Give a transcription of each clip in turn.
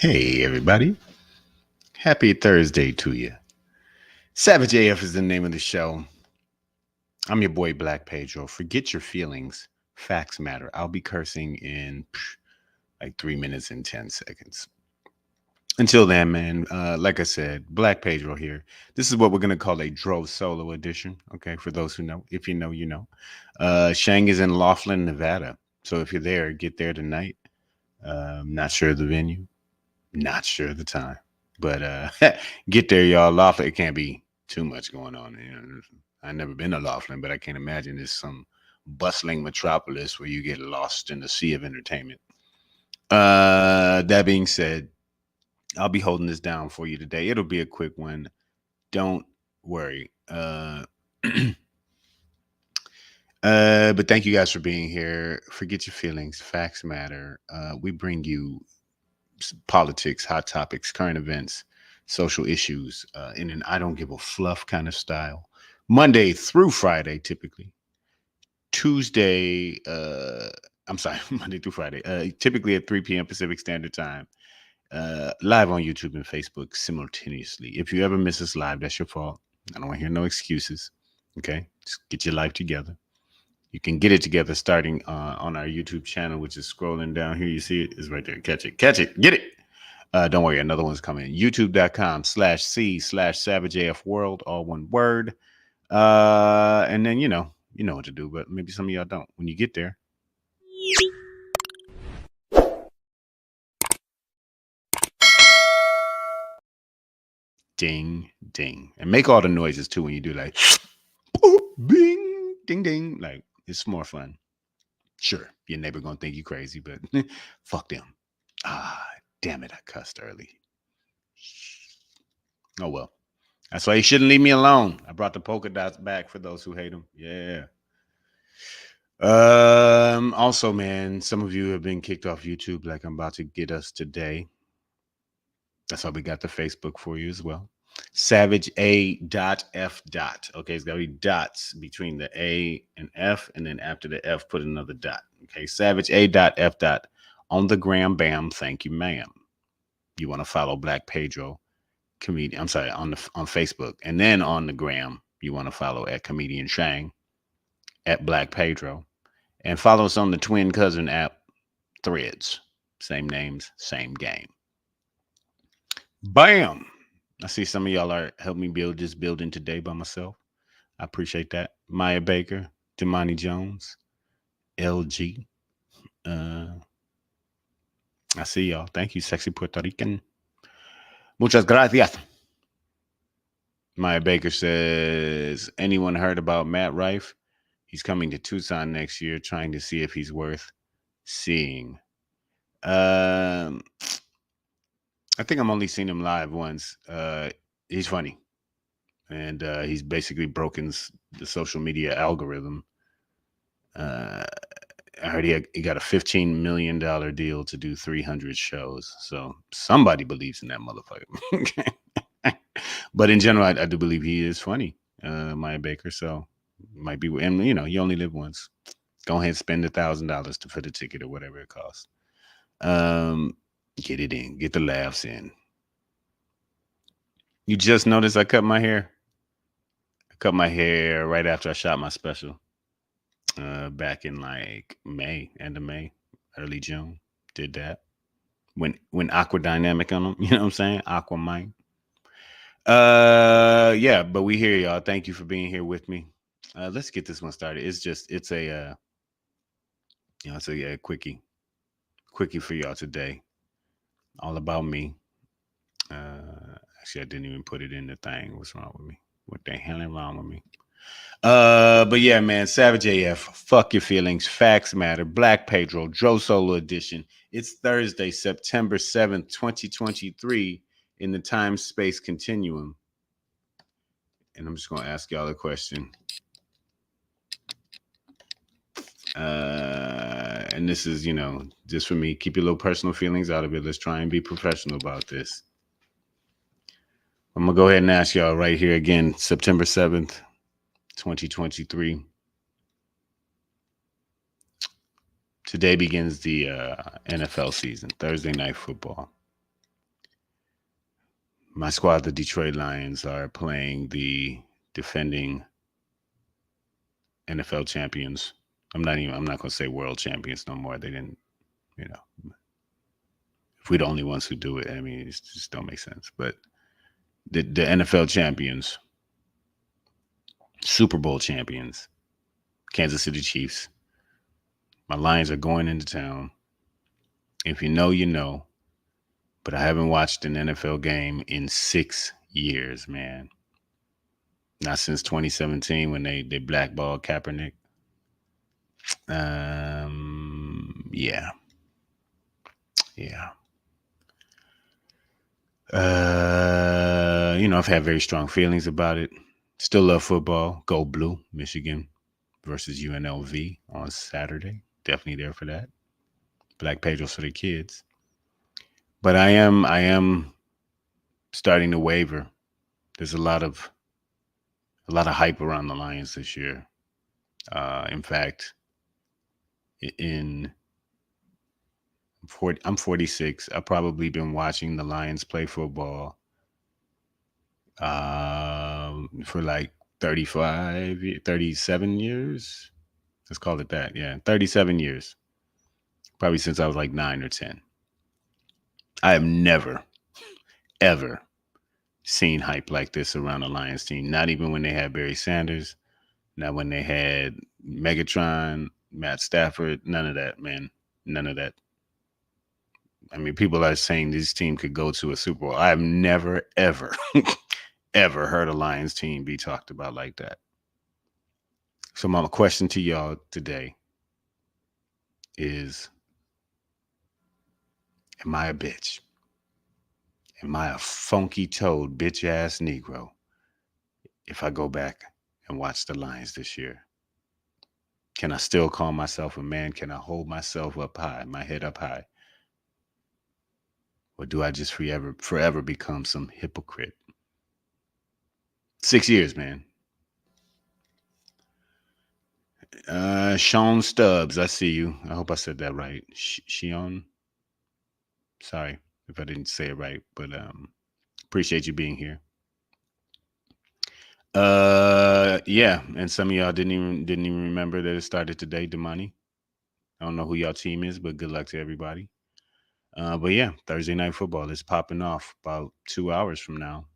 Hey, everybody. Happy Thursday to you. Savage AF is the name of the show. I'm your boy, Black Pedro. Forget your feelings. Facts matter. I'll be cursing in like 3 minutes and 10 seconds. Until then, man, like I said, Black Pedro here. This is what we're going to call a Drove Solo edition. Okay, for those who know. If you know, you know. Shang is in Laughlin, Nevada. So if you're there, get there tonight. Not sure of the venue. Not sure of the time. But get there, y'all. Laughlin, it can't be too much going on. You know, I've never been to Laughlin, but I can't imagine it's some bustling metropolis where you get lost in the sea of entertainment. That being said, I'll be holding this down for you today. It'll be a quick one. Don't worry. But thank you guys for being here. Forget your feelings. Facts matter. We bring you politics, hot topics, current events, social issues in an I don't give a fluff kind of style. Monday through Friday, typically. Tuesday, I'm sorry, Monday through Friday, typically at 3 p.m. Pacific Standard Time. Live on YouTube and Facebook simultaneously. If you ever miss us live, that's your fault. I don't want to hear no excuses. Okay, just get your life together. You can get it together starting on our YouTube channel, which is scrolling down here. You see it is right there. Catch it, get it. Don't worry, another one's coming. YouTube.com/C/SavageAFWorld, all one word. And then you know what to do, but maybe some of y'all don't. When you get there, ding, ding, and make all the noises too when you do like, bing, ding, ding. Like it's more fun. Sure, your neighbor gonna think you crazy, but fuck them. Damn it, I cussed early. Oh well. That's why you shouldn't leave me alone. I brought the polka dots back for those who hate them. Yeah. Also, man, some of you have been kicked off YouTube like I'm about to get us today. That's why we got the Facebook for you as well. Savage A.F. Okay, it's got to be dots between the A and F, and then after the F, put another dot. Okay, Savage A.F. On the gram, bam, thank you, ma'am. You want to follow Black Pedro comedian? I'm sorry, on Facebook, and then on the gram, you want to follow at Comedian Shang, at Black Pedro, and follow us on the twin cousin app, Threads. Same names, same game. Bam! I see some of y'all are helping me build this building today by myself. I appreciate that. Maya Baker, Damani Jones, LG. I see y'all. Thank you, sexy Puerto Rican. Muchas gracias. Maya Baker says, anyone heard about Matt Rife? He's coming to Tucson next year, trying to see if he's worth seeing. I think I'm only seen him live once. He's funny. And he's basically broken the social media algorithm. I heard he got a $15 million deal to do 300 shows. So somebody believes in that motherfucker. But in general, I do believe he is funny, Maya Baker. So might be, and you know, you only live once. Go ahead and spend $1,000 for the ticket or whatever it costs. Get it in, get the laughs in. You just noticed I cut my hair. I cut my hair right after I shot my special. Back in like May, end of May, early June. Did that. When Aqua Dynamic on them, you know what I'm saying? Aqua Mike. Yeah, but we hear y'all. Thank you for being here with me. Let's get this one started. It's a quickie for y'all today. All about me. Actually, I didn't even put it in the thing. What's wrong with me? What the hell is wrong with me? But yeah, man, Savage AF, fuck your feelings, facts matter, Black Pedro, Dro Solo edition. It's Thursday, September 7th, 2023, in the time space continuum. And I'm just gonna ask y'all a question. And this is, just for me, keep your little personal feelings out of it. Let's try and be professional about this. I'm gonna go ahead and ask y'all right here again, September 7th, 2023. Today begins the NFL season, Thursday night football. My squad, the Detroit Lions, are playing the defending NFL champions. I'm not going to say world champions no more. They didn't, if we're the only ones who do it, I mean, it just don't make sense. But the NFL champions, Super Bowl champions, Kansas City Chiefs. My Lions are going into town. If you know, you know. But I haven't watched an NFL game in 6 years, man. Not since 2017 when they blackballed Kaepernick. Yeah. I've had very strong feelings about it. Still love football. Go Blue, Michigan versus UNLV on Saturday. Definitely there for that. Black Pedros for the kids. But I am starting to waver. There's a lot of hype around the Lions this year. In fact, I'm 46. I've probably been watching the Lions play football for like 37 years. Let's call it that. Yeah, 37 years. Probably since I was like 9 or 10. I have never, ever seen hype like this around the Lions team. Not even when they had Barry Sanders. Not when they had Megatron, Matt Stafford. None of that, man. None of that. I mean, people are saying this team could go to a Super Bowl. I've never, ever, ever heard a Lions team be talked about like that. So my question to y'all today is, am I a bitch? Am I a funky-toed bitch-ass Negro if I go back and watch the Lions this year? Can I still call myself a man? Can I hold myself up high, my head up high? Or do I just forever become some hypocrite? 6 years, man. Sean Stubbs, I see you. I hope I said that right. Sean? Sorry if I didn't say it right, but appreciate you being here. Yeah, and some of y'all didn't even remember that it started today, Damani. I don't know who y'all team is, but good luck to everybody. But yeah, Thursday night football is popping off about 2 hours from now.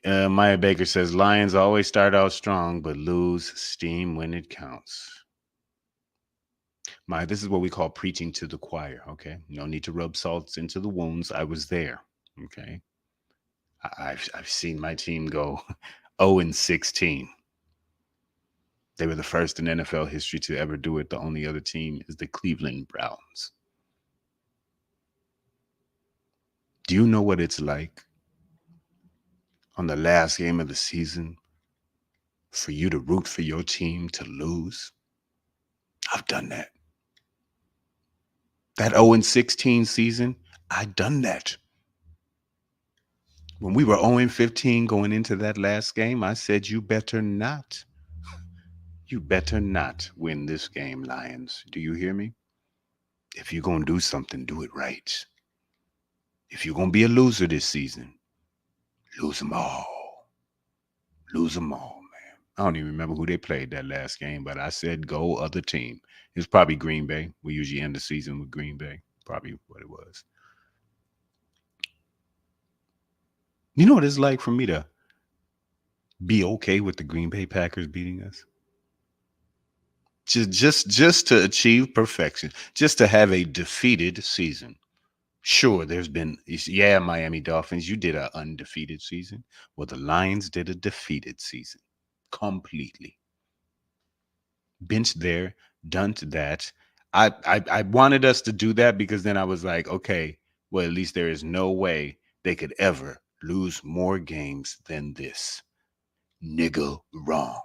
Maya Baker says Lions always start out strong, but lose steam when it counts. Maya, this is what we call preaching to the choir. Okay, no need to rub salts into the wounds. I was there. Okay, I've seen my team go 0-16. They were the first in NFL history to ever do it. The only other team is the Cleveland Browns. Do you know what it's like on the last game of the season for you to root for your team to lose? I've done that. That 0-16 season, I've done that. When we were 0-15 going into that last game, I said, you better not. You better not win this game, Lions. Do you hear me? If you're going to do something, do it right. If you're going to be a loser this season, lose them all. Lose them all, man. I don't even remember who they played that last game, but I said go other team. It was probably Green Bay. We usually end the season with Green Bay. Probably what it was. You know what it's like for me to be okay with the Green Bay Packers beating us? Just to achieve perfection. Just to have a defeated season. Sure, there's been, yeah, Miami Dolphins, you did an undefeated season. Well, the Lions did a defeated season completely. Bench there, done to that. I wanted us to do that because then I was like, okay, well, at least there is no way they could ever lose more games than this. Nigga, wrong.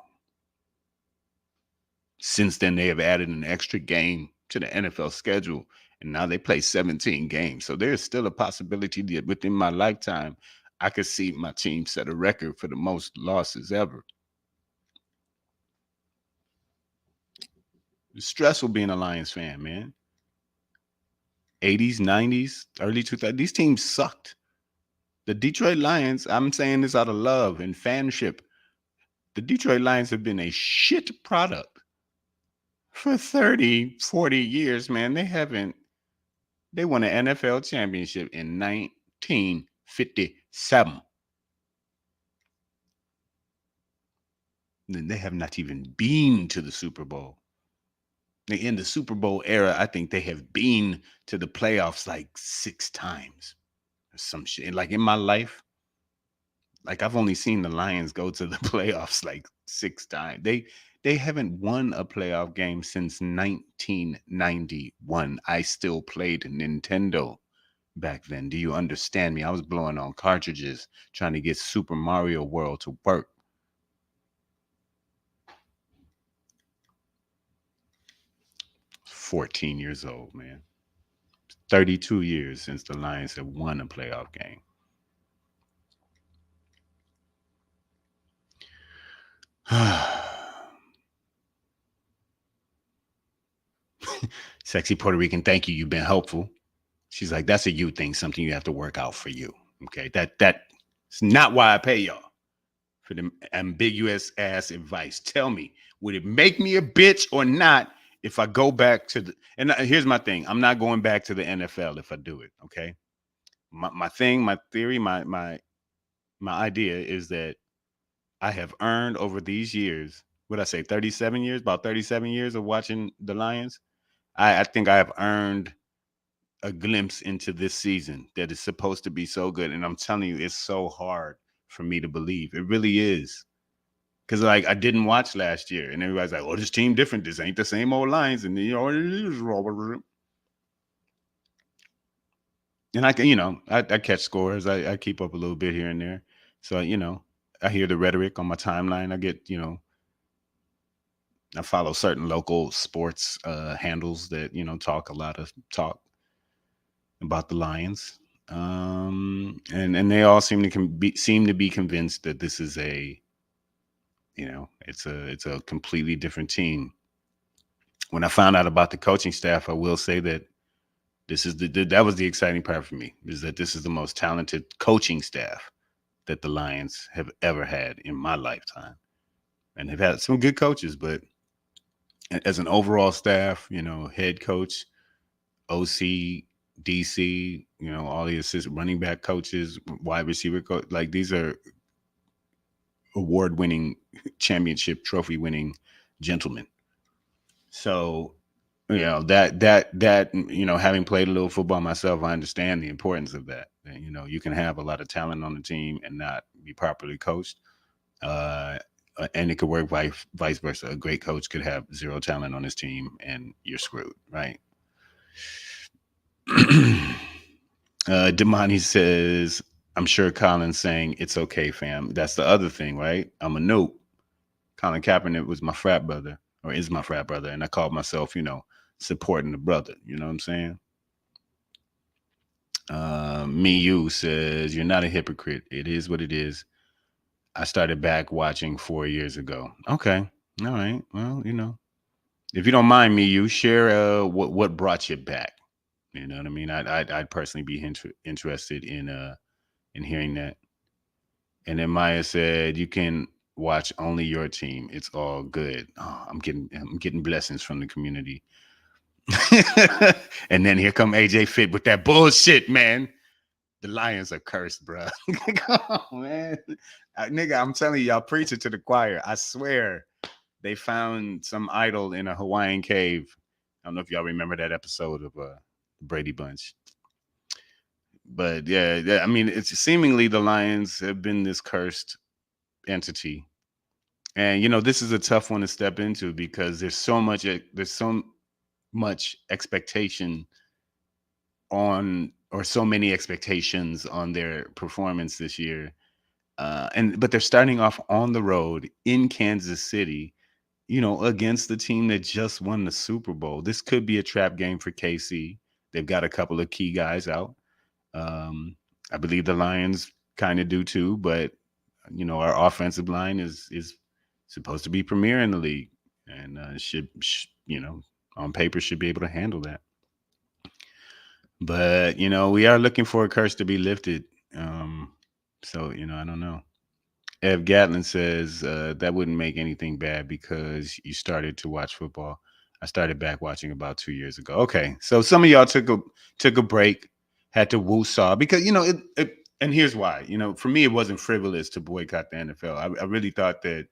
Since then, they have added an extra game to the NFL schedule, and now they play 17 games. So there's still a possibility that within my lifetime, I could see my team set a record for the most losses ever. It's stressful being a Lions fan, man. 80s, 90s, early 2000s, these teams sucked. The Detroit Lions, I'm saying this out of love and fanship, the Detroit Lions have been a shit product for 30, 40 years, man. They won an NFL championship in 1957. And they have not even been to the Super Bowl. In the Super Bowl era, I think they have been to the playoffs like 6 times or some shit. And like in my life, like I've only seen the Lions go to the playoffs like 6 times. They haven't won a playoff game since 1991. I still played Nintendo back then. Do you understand me? I was blowing on cartridges trying to get Super Mario World to work. 14 years old, man. 32 years since the Lions have won a playoff game. Sexy Puerto Rican, thank you. You've been helpful. She's like, that's a you thing, something you have to work out for you. Okay. That's not why I pay y'all for the ambiguous ass advice. Tell me, would it make me a bitch or not if I go back to the and here's my thing. I'm not going back to the NFL if I do it. Okay. My thing, my theory, my idea is that I have earned over these years, what I say, 37 years, about 37 years of watching the Lions. I think I have earned a glimpse into this season that is supposed to be so good. And I'm telling you, it's so hard for me to believe. It really is. Because like I didn't watch last year, and everybody's like, "Oh, this team different. This ain't the same old Lions." And you know, it is Robert. And I can, I catch scores. I keep up a little bit here and there. So I hear the rhetoric on my timeline. I get, I follow certain local sports handles that talk a lot of talk about the Lions, and they all seem to be convinced that this is it's a completely different team. When I found out about the coaching staff, I will say that that was the exciting part for me, is that this is the most talented coaching staff that the Lions have ever had in my lifetime, and they've had some good coaches, but as an overall staff, head coach, OC, DC, all the assistant running back coaches, wide receiver coach, like these are award winning, championship trophy winning gentlemen. So, having played a little football myself, I understand the importance of that. And, you can have a lot of talent on the team and not be properly coached. And it could work vice versa. A great coach could have zero talent on his team and you're screwed, right? Damani says, I'm sure Colin's saying it's okay, fam. That's the other thing, right? I'm a noob. Colin Kaepernick was my frat brother, or is my frat brother, and I called myself, supporting the brother. You know what I'm saying? Me You says, you're not a hypocrite. It is what it is. I started back watching 4 years ago. Okay. All right. Well, if you don't mind, Me You, share what brought you back. You know what I mean? I'd personally be interested in hearing that. And then Maya said, "You can watch only your team. It's all good." Oh, I'm getting blessings from the community. And then here come AJ Fit with that bullshit, man. The Lions are cursed, bro. Come on, man. Nigga, I'm telling you, y'all preaching to the choir. I swear, they found some idol in a Hawaiian cave. I don't know if y'all remember that episode of Brady Bunch. But yeah, I mean, it's seemingly the Lions have been this cursed entity. And this is a tough one to step into because there's so much expectation on, or so many expectations on their performance this year. But they're starting off on the road in Kansas City, against the team that just won the Super Bowl. This could be a trap game for KC. They've got a couple of key guys out. Um, I believe the Lions kind of do too, but our offensive line is supposed to be premier in the league, and on paper should be able to handle that. But we are looking for a curse to be lifted. So I don't know. Ev Gatlin says that wouldn't make anything bad because you started to watch football. I started back watching about 2 years ago. Okay, so some of y'all took a break, had to woo-saw because and here's why. For me, it wasn't frivolous to boycott the NFL. I really thought that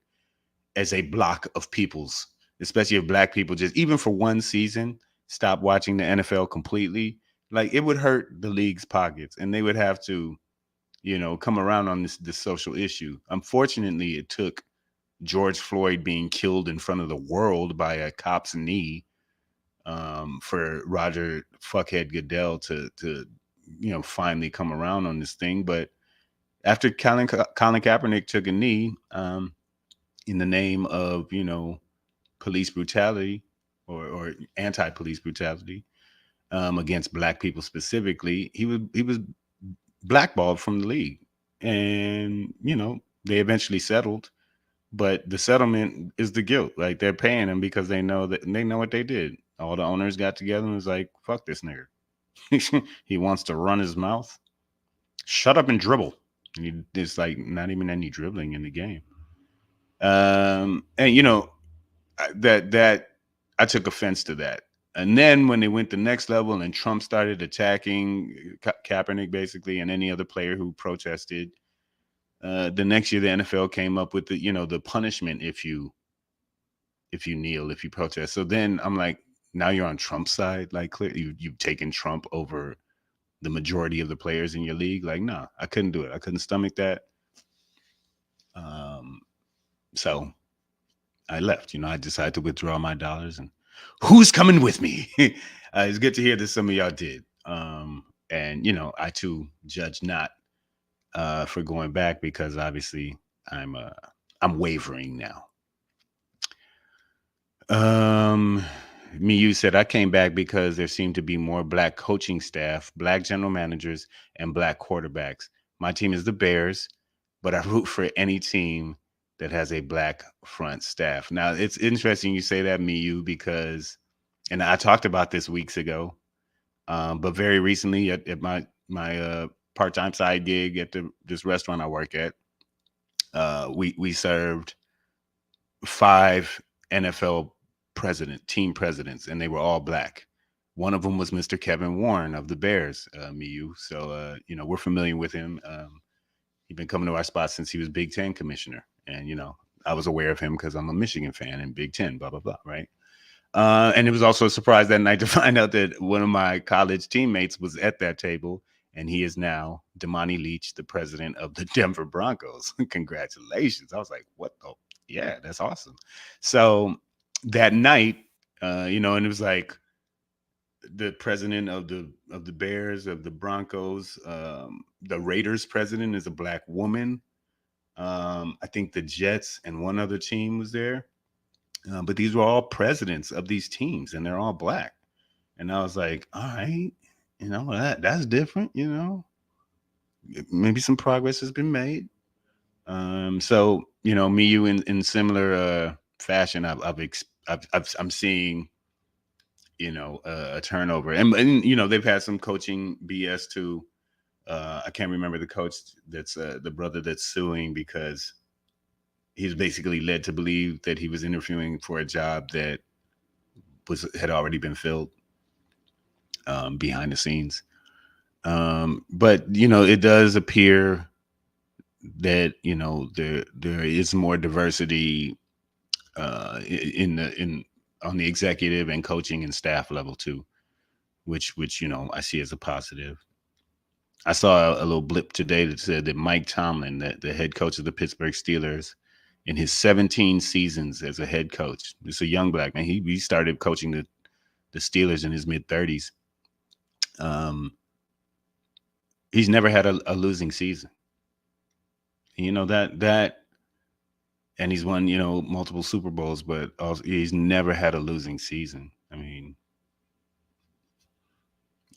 as a block of peoples, especially if black people, just even for one season, stop watching the NFL completely, like it would hurt the league's pockets, and they would have to come around on this social issue. Unfortunately, it took George Floyd being killed in front of the world by a cop's knee for Roger Fuckhead Goodell to finally come around on this thing. But after Colin Kaepernick took a knee in the name of police brutality or anti-police brutality against black people specifically, he was blackballed from the league. And they eventually settled, but the settlement is the guilt. Like, they're paying him because they know what they did. All the owners got together and was like, fuck this nigga. He wants to run his mouth. Shut up and dribble. And there's like not even any dribbling in the game. And that I took offense to that. And then when they went the next level and Trump started attacking Kaepernick basically and any other player who protested, the next year the NFL came up with the punishment if you kneel, if you protest. So then I'm like, now you're on Trump's side. Like, clearly you've taken Trump over the majority of the players in your league. Like, no, I couldn't do it. I couldn't stomach that. So I left. I decided to withdraw my dollars, and who's coming with me? It's good to hear that some of y'all did. And I too judge not for going back because obviously I'm wavering now. You said I came back because there seemed to be more black coaching staff, black general managers, and black quarterbacks. My team is the Bears, but I root for any team that has a black front staff. Now, it's interesting you say that, Miyu, because, and I talked about this weeks ago, but very recently at my part-time side gig at this restaurant I work at, we served 5 NFL team presidents, and they were all black. One of them was Mr. Kevin Warren of the Bears, Miyu. So, we're familiar with him. He's been coming to our spot since he was Big Ten commissioner. And, I was aware of him because I'm a Michigan fan and Big Ten, blah, blah, blah, right? And it was also a surprise that night to find out that one of my college teammates was at that table, and he is now Damani Leach, the president of the Denver Broncos. Congratulations. I was like, what the? Yeah, that's awesome. So that night, and it was like the president of the Bears, of the Broncos, the Raiders president is a black woman. I think the Jets and one other team was there. But these were all presidents of these teams, and they're all black. And I was like, all right, that's different. Maybe some progress has been made. So me, you in similar fashion, I'm seeing a turnover, and they've had some coaching BS too. I can't remember the coach that's the brother that's suing because he's basically led to believe that he was interviewing for a job that had already been filled behind the scenes. But it does appear that there is more diversity in on the executive and coaching and staff level too, which I see as a positive. I saw a little blip today that said that Mike Tomlin, the head coach of the Pittsburgh Steelers, in his 17 seasons as a head coach, it's a young black man. He started coaching the Steelers in his mid 30s. He's never had a losing season. You know that, and he's won multiple Super Bowls, but also, he's never had a losing season. I mean,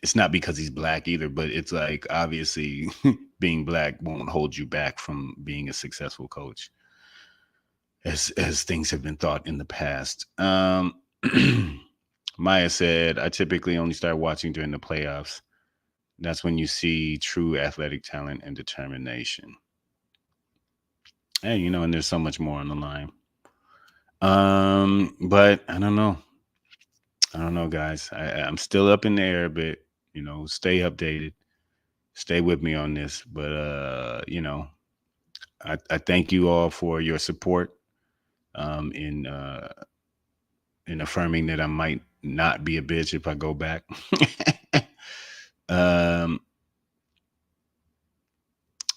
it's not because he's black either, but it's like obviously being black won't hold you back from being a successful coach, as things have been thought in the past. Maya said, I typically only start watching during the playoffs. That's when you see true athletic talent and determination. Hey, and there's so much more on the line. But I don't know. I don't know, guys. I'm still up in the air, but stay updated. Stay with me on this. But I thank you all for your support in affirming that I might not be a bitch if I go back. um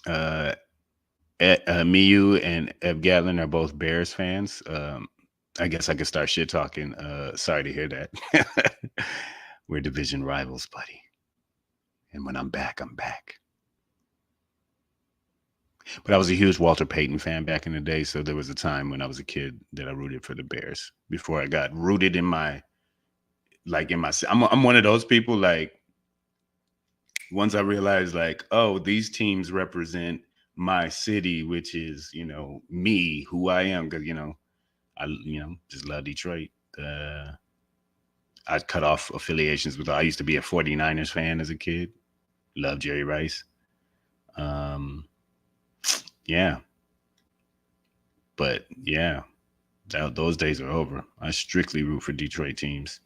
uh Miyu and Ev Gatlin are both Bears fans. I guess I could start shit talking. Sorry to hear that. We're division rivals, buddy. And when I'm back, I'm back. But I was a huge Walter Payton fan back in the day, so there was a time when I was a kid that I rooted for the Bears before I got rooted in my. I'm one of those people, like, once I realized, like, oh, these teams represent my city, which is, me, who I am, because, I, just love Detroit. I cut off affiliations with, I used to be a 49ers fan as a kid. Love Jerry Rice. Yeah. But yeah, those days are over. I strictly root for Detroit teams.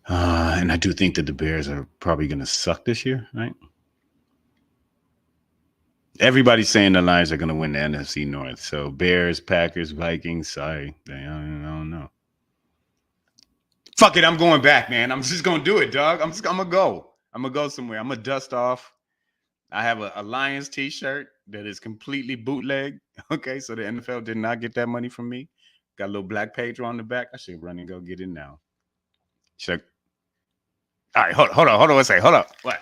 And I do think that the Bears are probably going to suck this year, right? Everybody's saying the Lions are going to win the NFC North. So Bears, Packers, Vikings, sorry. I don't know. Fuck it, I'm going back, man. I'm just going to do it, dog. I'm going to go. I'm going to go somewhere. I'm going to dust off. I have a Lions t-shirt that is completely bootleg. Okay, so the NFL did not get that money from me. Got a little black page on the back. I should run and go get it now. Check. All right, hold on. One second. Hold up. What?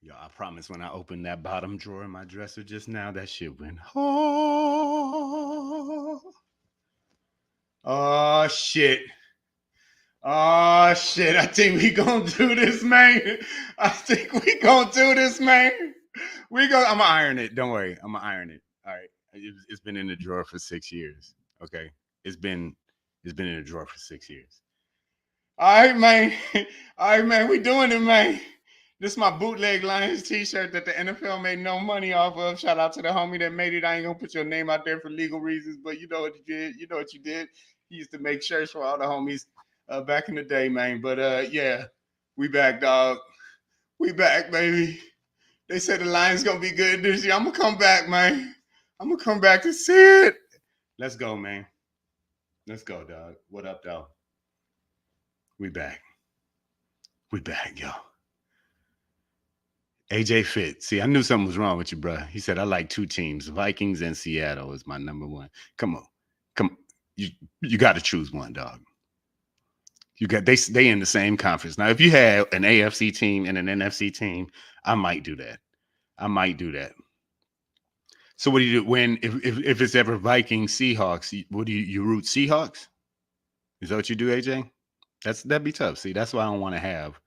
Yo, I promise when I opened that bottom drawer in my dresser just now, that shit went, oh. Oh, shit. Oh, shit. I think we gonna do this, man. I'm gonna iron it. Don't worry. I'm gonna iron it. All right. It's been in the drawer for 6 years. Okay. It's been in the drawer for 6 years. All right, man. All right, man. We doing it, man. This is my bootleg Lions t-shirt that the NFL made no money off of. Shout out to the homie that made it. I ain't gonna put your name out there for legal reasons, but you know what you did. You know what you did. He used to make shirts for all the homies back in the day, man. But yeah, we back, dog. We back, baby. They said the Lions gonna be good this year. I'm gonna come back, man. I'm gonna come back to see it. Let's go, man. Let's go, dog. What up, dog? We back. We back, yo. AJ Fit. See, I knew something was wrong with you, bro. He said, I like two teams. Vikings and Seattle is my number one. Come on. Come. You got to choose one, dog. You got they in the same conference. Now, if you had an AFC team and an NFC team, I might do that. So what do you do when if it's ever Vikings Seahawks? What do you root Seahawks? Is that what you do, AJ? That'd be tough. See, that's why I don't want to have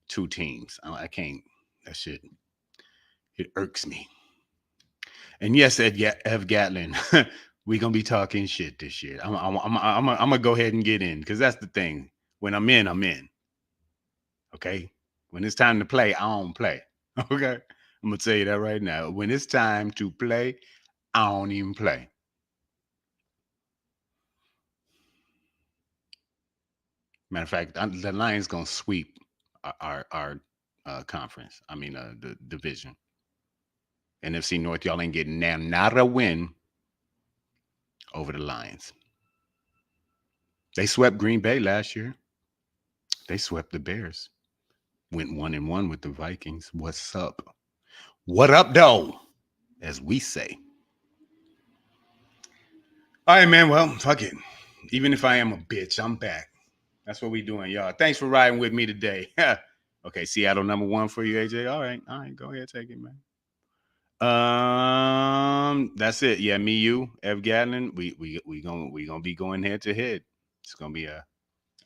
two teams. I can't. That shit. It irks me. And yes, Ev Gatlin, we gonna be talking shit this year. I'm gonna go ahead and get in because that's the thing. When I'm in, I'm in. Okay. When it's time to play, I don't play. Okay. I'm gonna tell you that right now. When it's time to play, I don't even play. Matter of fact, the Lions gonna sweep our conference. I mean, the division. NFC North, y'all ain't getting now not a win over the Lions. They swept Green Bay last year. They swept the Bears. Went 1-1 with the Vikings. What's up? What up, though? As we say. All right, man. Well, fuck it. Even if I am a bitch, I'm back. That's what we doing, y'all. Thanks for riding with me today. Okay, Seattle #1 for you, AJ. All right. Go ahead, take it, man. That's it. Yeah, me, you, Ev Gatlin. We gonna be going head to head. It's gonna be a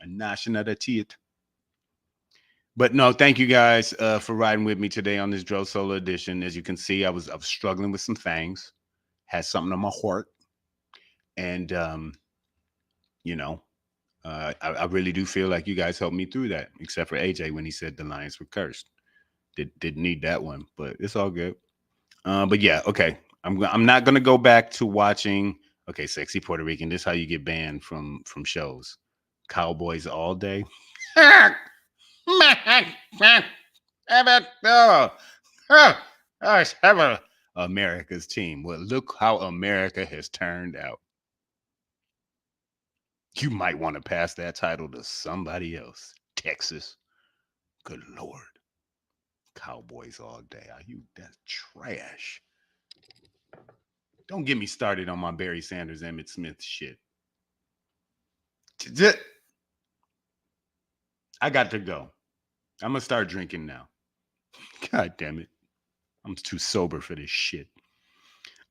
national teat. But no, thank you guys for riding with me today on this Dro Solo edition. As you can see, I was struggling with some things, had something on my heart, and you know, I really do feel like you guys helped me through that, except for AJ when he said the Lions were cursed. Didn't need that one, but it's all good. But yeah, okay. I'm not gonna go back to watching. Okay, sexy Puerto Rican. This is how you get banned from shows. Cowboys all day. America's team. Well, look how America has turned out. You might want to pass that title to somebody else. Texas. Good Lord. Cowboys all day. Are you that's trash? Don't get me started on my Barry Sanders, Emmett Smith shit. I got to go. I'm gonna start drinking now. God damn it. I'm too sober for this shit.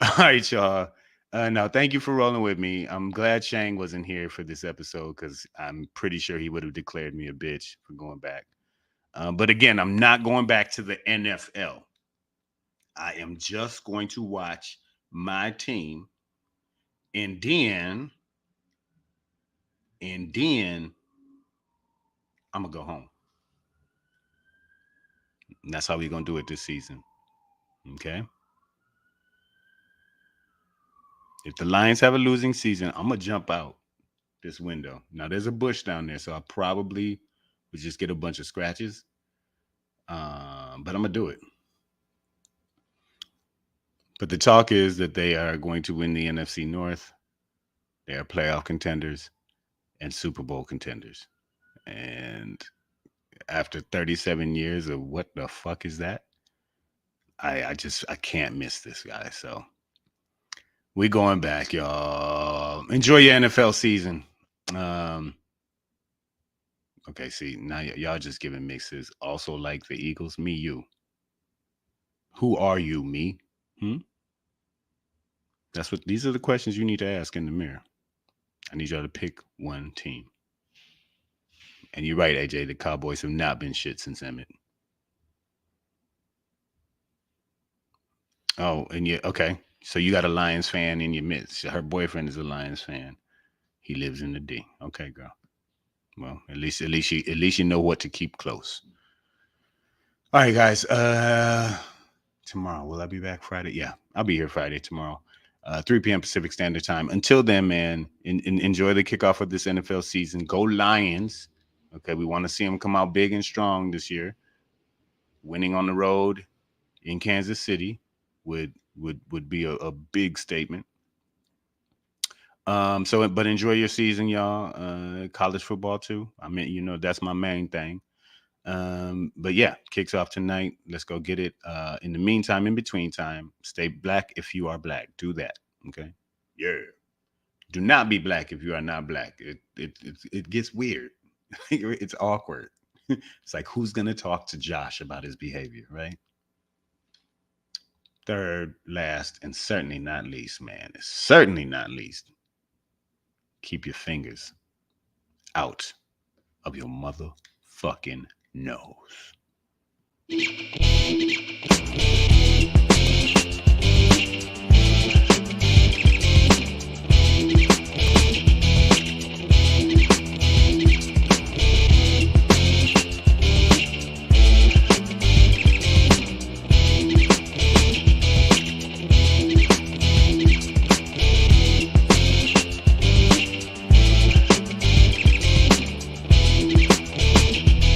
All right, y'all. No, thank you for rolling with me. I'm glad Shang wasn't here for this episode because I'm pretty sure he would have declared me a bitch for going back. But again, I'm not going back to the NFL. I am just going to watch my team, and then I'm gonna go home. And that's how we're gonna do it this season. Okay. If the Lions have a losing season, I'm gonna jump out this window. Now there's a bush down there, so I probably would just get a bunch of scratches. But I'm gonna do it. But the talk is that they are going to win the NFC North. They are playoff contenders and Super Bowl contenders. And after 37 years of what the fuck is that? I can't miss this guy. So we going back, y'all. Enjoy your NFL season. Okay, see, now y'all just giving mixes. Also like the Eagles, me, you. Who are you, me? Hmm? These are the questions you need to ask in the mirror. I need y'all to pick one team. And you're right, AJ, the Cowboys have not been shit since Emmett. Oh, and you okay. So you got a Lions fan in your midst. Her boyfriend is a Lions fan. He lives in the D. Okay, girl. Well, at least you know what to keep close. All right, guys. Tomorrow, will I be back Friday? Yeah, I'll be here Friday tomorrow, 3 p.m. Pacific Standard Time. Until then, man, enjoy the kickoff of this NFL season. Go Lions. Okay, we want to see them come out big and strong this year. Winning on the road in Kansas City would be a big statement. But enjoy your season, y'all. College football too. I mean, that's my main thing. But yeah, kicks off tonight. Let's go get it. In the meantime, in between time, stay black if you are black. Do that. Okay. Yeah. Do not be black if you are not black. It gets weird. It's awkward. It's like, who's gonna talk to Josh about his behavior, right? Third, last, and certainly not least, man. Certainly not least. Keep your fingers out of your motherfucking nose.